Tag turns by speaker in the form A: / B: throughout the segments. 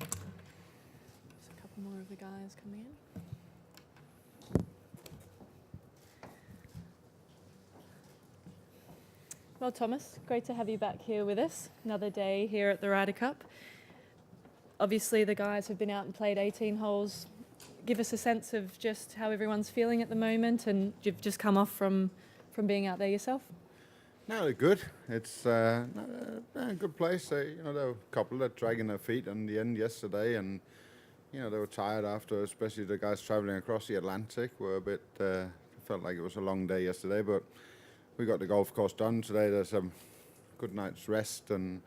A: it. Just a couple more of the guys coming in. Well, Thomas, great to have you back here with us. Another day here at the Ryder Cup. Obviously, the guys have been out and played 18 holes. Give us a sense of just how everyone's feeling at the moment, and you've just come off from being out there yourself.
B: No, they're good. It's a good place. There were a couple that dragging their feet in the end yesterday, and they were tired after, especially the guys travelling across the Atlantic. Were a bit felt like it was a long day yesterday, but we got the golf course done today. There's a good night's rest, and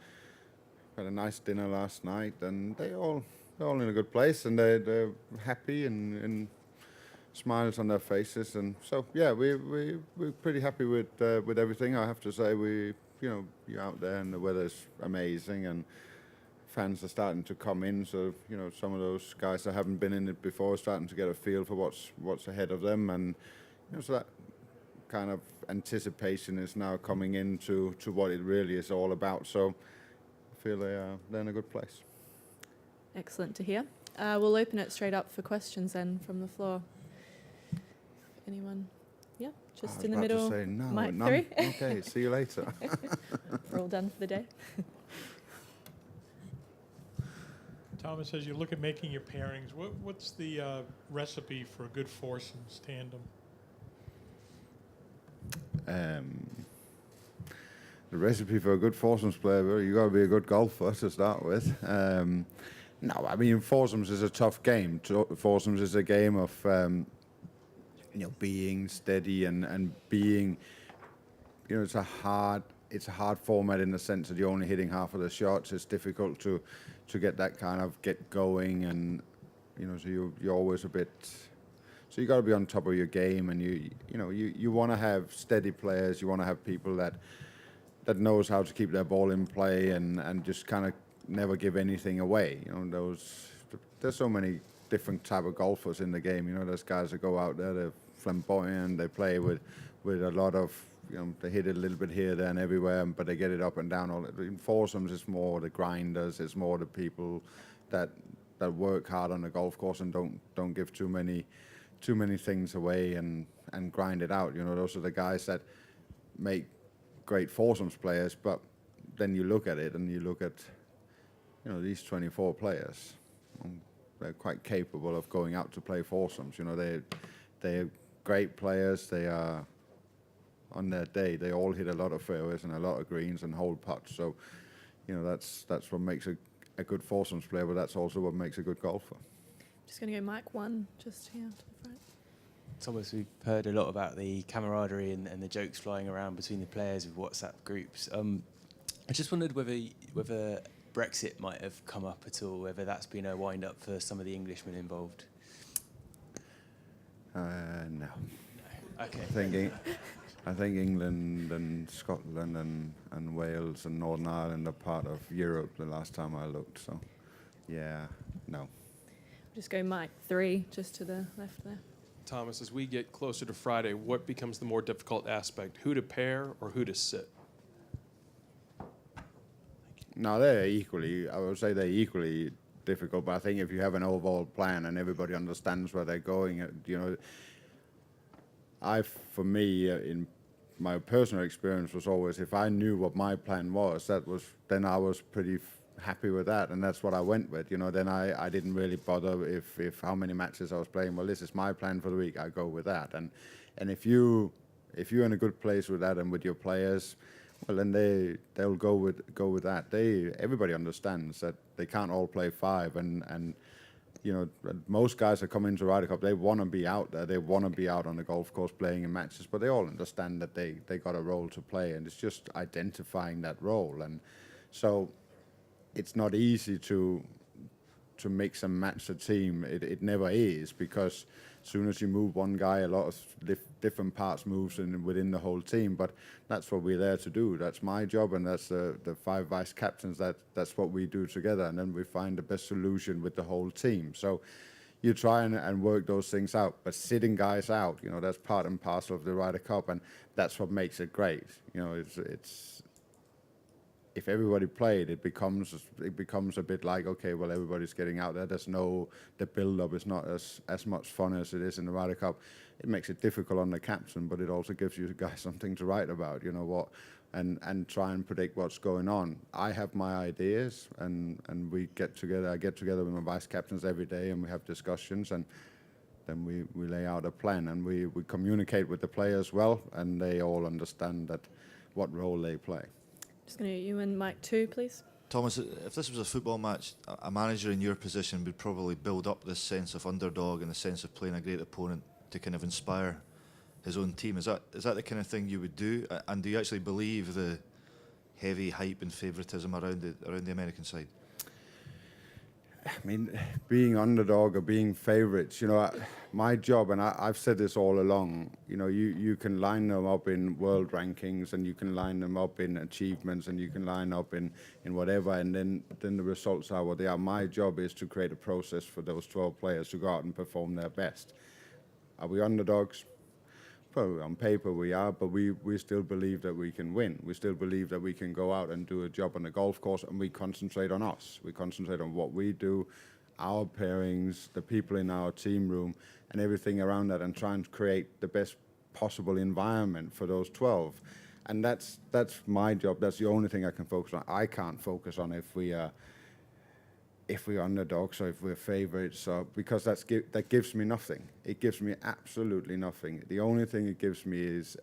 B: had a nice dinner last night, and they're all in a good place, and they're happy and smiles on their faces, and so yeah, we're pretty happy with everything. I have to say, you're out there and the weather's amazing, and fans are starting to come in. So some of those guys that haven't been in it before are starting to get a feel for what's ahead of them, and so that kind of anticipation is now coming into what it really is all about. So I feel they're in a good place.
A: Excellent to hear. We'll open it straight up for questions then from the floor. Anyone? Yeah, just in the middle.
B: I was about to say no,
A: Mic
B: none.
A: 3.
B: Okay, see you later.
A: We're all done for the day.
C: Thomas, as you look at making your pairings, what's the recipe for a good foursomes tandem?
B: The recipe for a good foursomes player, you got to be a good golfer to start with. No, I mean, foursomes is a tough game. Foursomes is a game of being steady and being, it's a hard format in the sense that you're only hitting half of the shots. It's difficult to get that kind of get going, and so you're always a bit. So you got to be on top of your game, and you want to have steady players. You want to have people that knows how to keep their ball in play and just kind of never give anything away. There's so many different type of golfers in the game. There's guys that go out there, they're flamboyant, they play with a lot of, they hit it a little bit here, there, and everywhere, but they get it up and down. In foursomes, it's more the grinders, it's more the people that work hard on the golf course and don't give too many things away and grind it out. Those are the guys that make great foursomes players, but then you look at it and you look at, these 24 players. They're quite capable of going out to play foursomes. They're great players. They are, on their day, they all hit a lot of fairways and a lot of greens and hold putts. So, that's what makes a good foursomes player, but that's also what makes a good golfer.
A: Just going to go mic 1, just here to the front.
D: Thomas, we've heard a lot about the camaraderie and the jokes flying around between the players of WhatsApp groups. I just wondered whether Brexit might have come up at all, whether that's been a wind-up for some of the Englishmen involved.
B: No.
D: Okay.
B: I think England and Scotland and Wales and Northern Ireland are part of Europe the last time I looked. So, yeah, no.
A: Just go mic 3, just to the left there.
E: Thomas, as we get closer to Friday, what becomes the more difficult aspect? Who to pair or who to sit?
B: No, I would say they're equally difficult, but I think if you have an overall plan and everybody understands where they're going, for me, in my personal experience was always, if I knew what my plan was, then I was pretty happy with that, and that's what I went with. Then I didn't really bother if how many matches I was playing. Well, this is my plan for the week. I go with that, and if you're in a good place with that and with your players, well, then they'll go with that. Everybody understands that they can't all play 5, and most guys that come into Ryder Cup, they want to be out there. They want to be out on the golf course playing in matches, but they all understand that they got a role to play, and it's just identifying that role. And so it's not easy to mix and match a team. It never is, because as soon as you move one guy, a lot of different parts moves within the whole team. But that's what we're there to do. That's my job, and that's the 5 vice captains. That's what we do together, and then we find the best solution with the whole team. So you try and work those things out. But sitting guys out, that's part and parcel of the Ryder Cup, and that's what makes it great. if everybody played, it becomes a bit like, okay, well, everybody's getting out there. The build-up is not as much fun as it is in the Ryder Cup. It makes it difficult on the captain, but it also gives you guys something to write about, and try and predict what's going on. I have my ideas, and we get together. I get together with my vice captains every day, and we have discussions, and then we lay out a plan, and we communicate with the players well, and they all understand what role they play.
A: Just going to you and Mike too, please.
F: Thomas, if this was a football match, a manager in your position would probably build up this sense of underdog and the sense of playing a great opponent to kind of inspire his own team. Is that the kind of thing you would do? And do you actually believe the heavy hype and favouritism around the American side?
B: I mean, being underdog or being favourites, my job, and I've said this all along, you can line them up in world rankings, and you can line them up in achievements, and you can line up in whatever, and then the results are what they are. My job is to create a process for those 12 players to go out and perform their best. Are we underdogs? Probably on paper we are, but we still believe that we can win. We still believe that we can go out and do a job on the golf course, and we concentrate on us. We concentrate on what we do, our pairings, the people in our team room, and everything around that, and try and create the best possible environment for those 12. And that's my job. That's the only thing I can focus on. I can't focus on if we're underdogs or if we're favourites, because that gives me nothing. It gives me absolutely nothing. The only thing it gives me is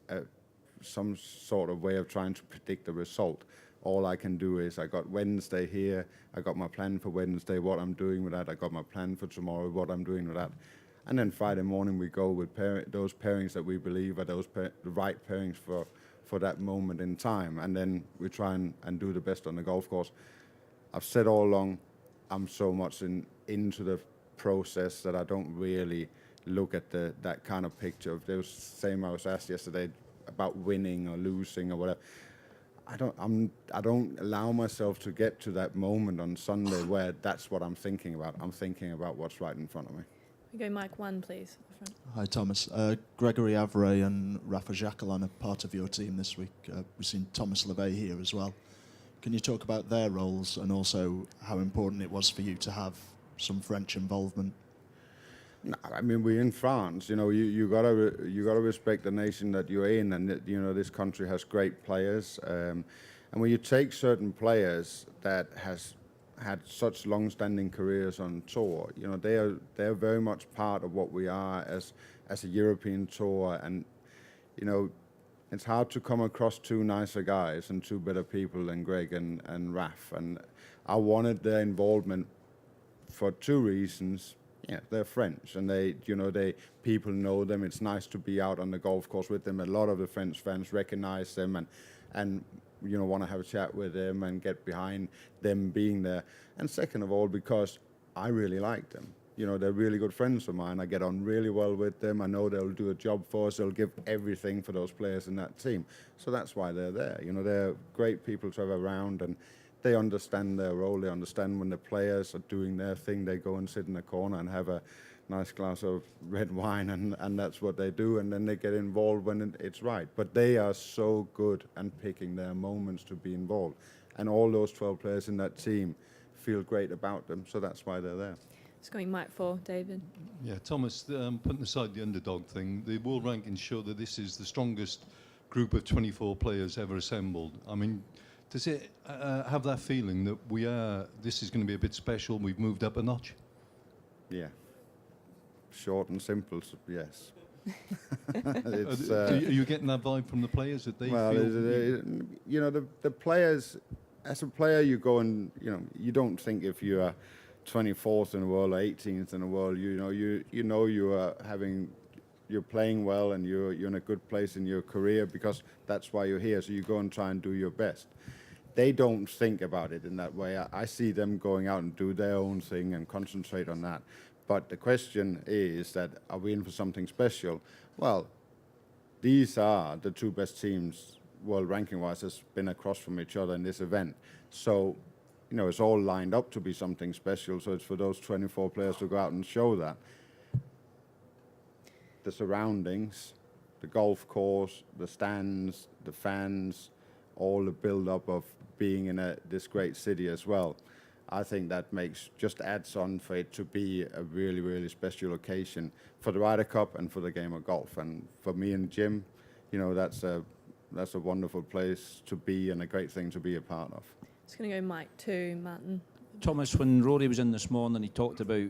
B: some sort of way of trying to predict the result. All I can do is I got Wednesday here, I got my plan for Wednesday, what I'm doing with that, I got my plan for tomorrow, what I'm doing with that. And then Friday morning we go with those pairings that we believe are the right pairings for that moment in time. And then we try and do the best on the golf course. I've said all along, I'm so much into the process that I don't really look at that kind of picture. There was same I was asked yesterday about winning or losing or whatever. I don't allow myself to get to that moment on Sunday where that's what I'm thinking about. I'm thinking about what's right in front of me.
A: We go Mike 1, please. Up front.
G: Hi, Thomas. Gregory Avray and Rafa Jacqueline are part of your team this week. We've seen Thomas LeVay here as well. Can you talk about their roles and also how important it was for you to have some French involvement?
B: No, I mean, we're in France. You gotta respect the nation that you're in, and this country has great players. And when you take certain players that has had such long-standing careers on tour, they're very much part of what we are as a European tour, and it's hard to come across two nicer guys and two better people than Greg and Raf. And I wanted their involvement for two reasons. Yeah, they're French, and people know them. It's nice to be out on the golf course with them. A lot of the French fans recognize them and want to have a chat with them and get behind them being there. And second of all, because I really like them. They're really good friends of mine. I get on really well with them. I know they'll do a job for us. They'll give everything for those players in that team. So that's why they're there. They're great people to have around, and they understand their role. They understand when the players are doing their thing, they go and sit in the corner and have a nice glass of red wine, and that's what they do. And then they get involved when it's right. But they are so good at picking their moments to be involved. And all those 12 players in that team feel great about them. So that's why they're there.
A: It's going Mike 4, David.
H: Yeah, Thomas, putting aside the underdog thing, the world rankings show that this is the strongest group of 24 players ever assembled. I mean, does it have that feeling that this is going to be a bit special, we've moved up a notch?
B: Yeah. Short and simple, yes.
H: Are you getting that vibe from the players that they feel?
B: The players, as a player, you go and, you don't think if you are 24th in the world or 18th in the world, you're playing well and you're in a good place in your career, because that's why you're here. So you go and try and do your best. They don't think about it in that way. I see them going out and do their own thing and concentrate on that. But the question is that, are we in for something special? Well, these are the two best teams world ranking-wise has been across from each other in this event. So it's all lined up to be something special, so it's for those 24 players to go out and show that. The surroundings, the golf course, the stands, the fans, all the build-up of being in this great city as well. I think that just adds on for it to be a really, really special occasion for the Ryder Cup and for the game of golf. And for me and Jim, that's a wonderful place to be and a great thing to be a part of.
A: Just going to go Mike 2, Martin.
I: Thomas, when Rory was in this morning, he talked about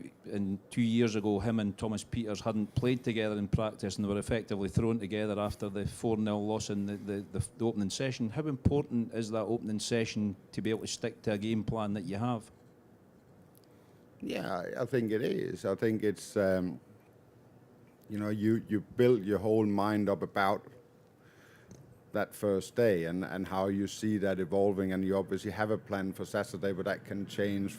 I: 2 years ago him and Thomas Pieters hadn't played together in practice and they were effectively thrown together after the 4-0 loss in the opening session. How important is that opening session to be able to stick to a game plan that you have?
B: Yeah, I think it is. I think it's, you build your whole mind up about that first day and how you see that evolving, and you obviously have a plan for Saturday, but that can change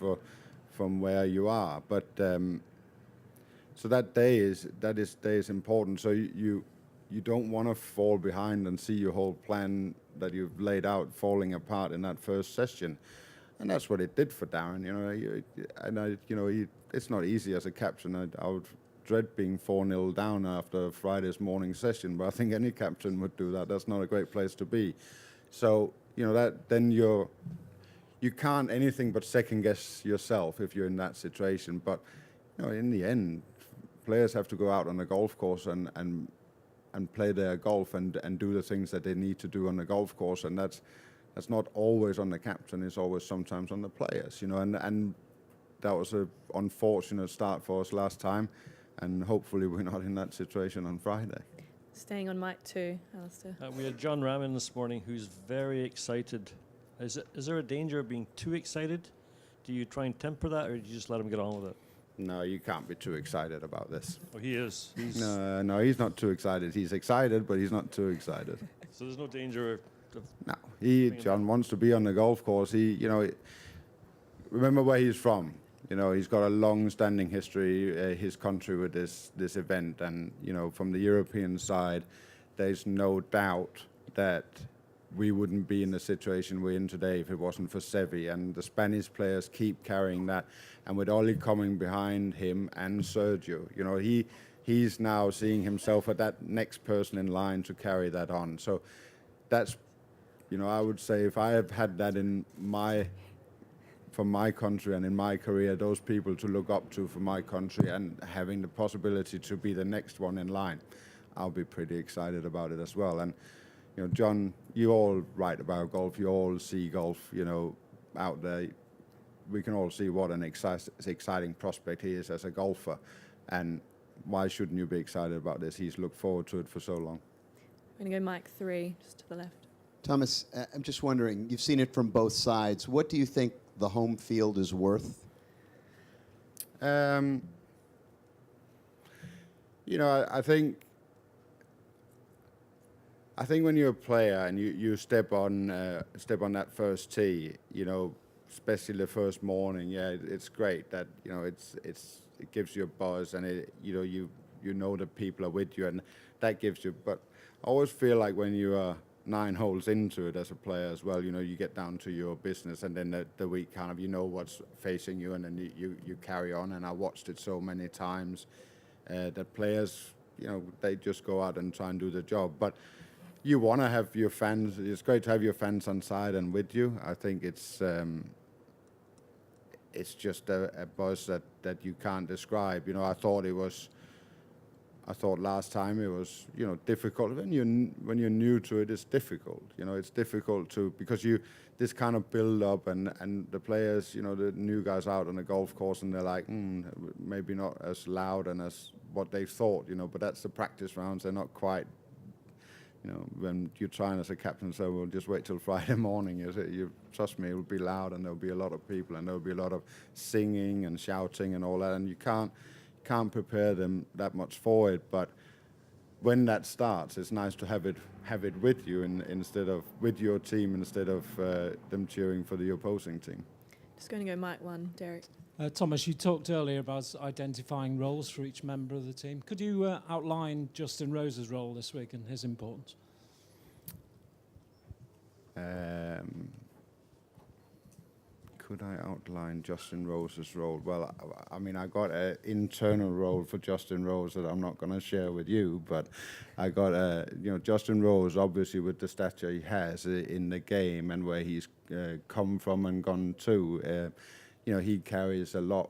B: from where you are. But so that day is important. So you don't want to fall behind and see your whole plan that you've laid out falling apart in that first session, and that's what it did for Darren. It's not easy as a captain. I would dread being 4-0 down after Friday's morning session, but I think any captain would do that. That's not a great place to be. So, that then you can't anything but second guess yourself if you're in that situation. But, in the end, players have to go out on the golf course and play their golf and do the things that they need to do on the golf course. And that's not always on the captain, it's always sometimes on the players, and that was an unfortunate start for us last time. And hopefully we're not in that situation on Friday.
A: Staying on Mike 2, Alistair.
J: We had John Raman this morning who's very excited. Is there a danger of being too excited? Do you try and temper that, or do you just let him get on with it?
B: No, you can't be too excited about this.
J: Oh, he is.
B: No, he's not too excited. He's excited, but he's not too excited.
J: So there's no danger of...
B: No, John wants to be on the golf course. Remember where he's from. He's got a long-standing history, his country, with this event. And, from the European side, there's no doubt that we wouldn't be in the situation we're in today if it wasn't for Seve. And the Spanish players keep carrying that. And with Ollie coming behind him and Sergio, he's now seeing himself as that next person in line to carry that on. So that's, I would say if I have had that from my country and in my career, those people to look up to for my country and having the possibility to be the next one in line, I'll be pretty excited about it as well. And, John, you all write about golf, you all see golf, out there. We can all see what an exciting prospect he is as a golfer. And why shouldn't you be excited about this? He's looked forward to it for so long.
A: I'm going to go Mike 3, just to the left.
K: Thomas, I'm just wondering, you've seen it from both sides. What do you think the home field is worth?
B: I think when you're a player and you step on that first tee, especially the first morning, it's great that it gives you a buzz and you know that people are with you and that gives you. But I always feel like when you are 9 holes into it as a player as well, you get down to your business and then the week kind of what's facing you and then you carry on. And I watched it so many times that players, they just go out and try and do the job. But you want to have your fans. It's great to have your fans on side and with you. I think it's just a buzz that you can't describe. I thought last time it was, difficult. When you're new to it, it's difficult. It's difficult because this kind of build up and the players, the new guys out on the golf course and they're like, maybe not as loud and as what they thought, but that's the practice rounds. They're not quite, when you're trying as a captain, so we'll just wait till Friday morning. You trust me, it will be loud and there'll be a lot of people and there'll be a lot of singing and shouting and all that, and you can't prepare them that much for it. But when that starts, it's nice to have it with you instead of with your team instead of them cheering for the opposing team.
A: Just going to go Mike 1, Derek.
L: Thomas, you talked earlier about identifying roles for each member of the team. Could you outline Justin Rose's role this week and his importance?
B: Could I outline Justin Rose's role? Well, I mean, I got an internal role for Justin Rose that I'm not going to share with you, but I got Justin Rose, obviously with the stature he has in the game and where he's come from and gone to, he carries a lot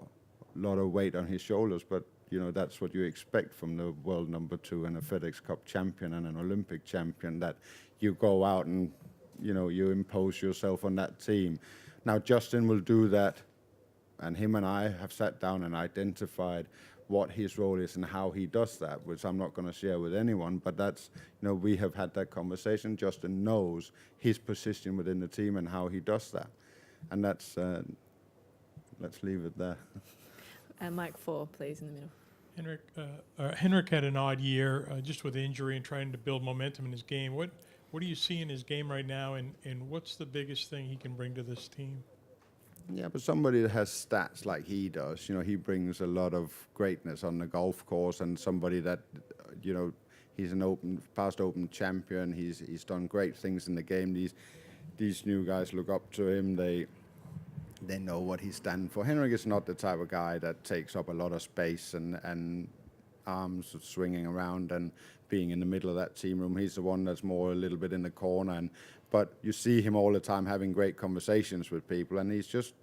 B: of weight on his shoulders, but that's what you expect from the world number 2 and a FedEx Cup champion and an Olympic champion, that you go out and you impose yourself on that team. Now, Justin will do that, and him and I have sat down and identified what his role is and how he does that, which I'm not going to share with anyone, but that's, we have had that conversation. Justin knows his position within the team and how he does that. And that's, let's leave it there.
A: Mike 4, please, in the middle.
C: Henrik had an odd year just with injury and trying to build momentum in his game. What do you see in his game right now, and what's the biggest thing he can bring to this team?
B: Yeah, but somebody that has stats like he does, he brings a lot of greatness on the golf course, and somebody that, he's an past open champion. He's done great things in the game. These new guys look up to him. They know what he's standing for. Henrik is not the type of guy that takes up a lot of space and arms swinging around and being in the middle of that team room. He's the one that's more a little bit in the corner, but you see him all the time having great conversations with people, and he's just,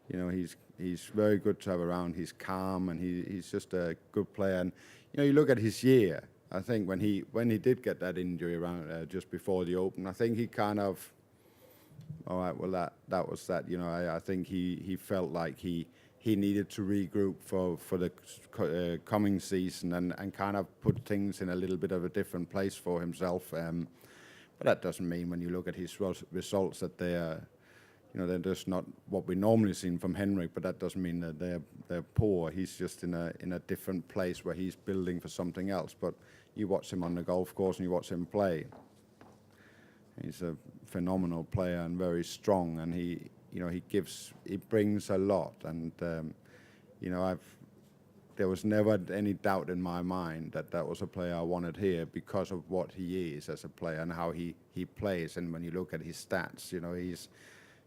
B: he's very good to have around. He's calm, and he's just a good player. And you look at his year. I think when he did get that injury around just before the Open, I think he kind of, all right, well that was that. I think he felt like he needed to regroup for the coming season and kind of put things in a little bit of a different place for himself. But that doesn't mean when you look at his results that they're just not what we normally see from Henrik. But that doesn't mean that they're poor. He's just in a different place where he's building for something else. But you watch him on the golf course and you watch him play. He's a phenomenal player and very strong, and he brings a lot, and there was never any doubt in my mind that was a player I wanted here because of what he is as a player and how he plays. And when you look at his stats,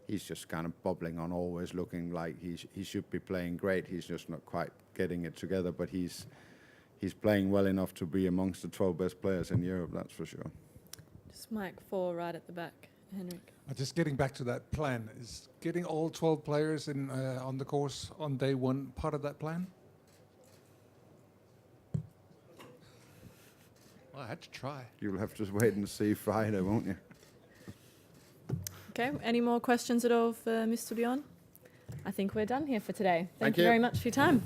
B: he's just kind of bubbling on, always looking like he should be playing great. He's just not quite getting it together, but he's playing well enough to be amongst the 12 best players in Europe, that's for sure.
A: Just Mike 4 right at the back, Henrik.
M: Just getting back to that plan, is getting all 12 players in on the course on day 1 part of that plan? Well, I had to try.
B: You'll have to wait and see Friday, won't you?
A: Okay, any more questions at all for Mr. Bjorn? I think we're done here for today. Thank you
B: you.
A: very much for your time.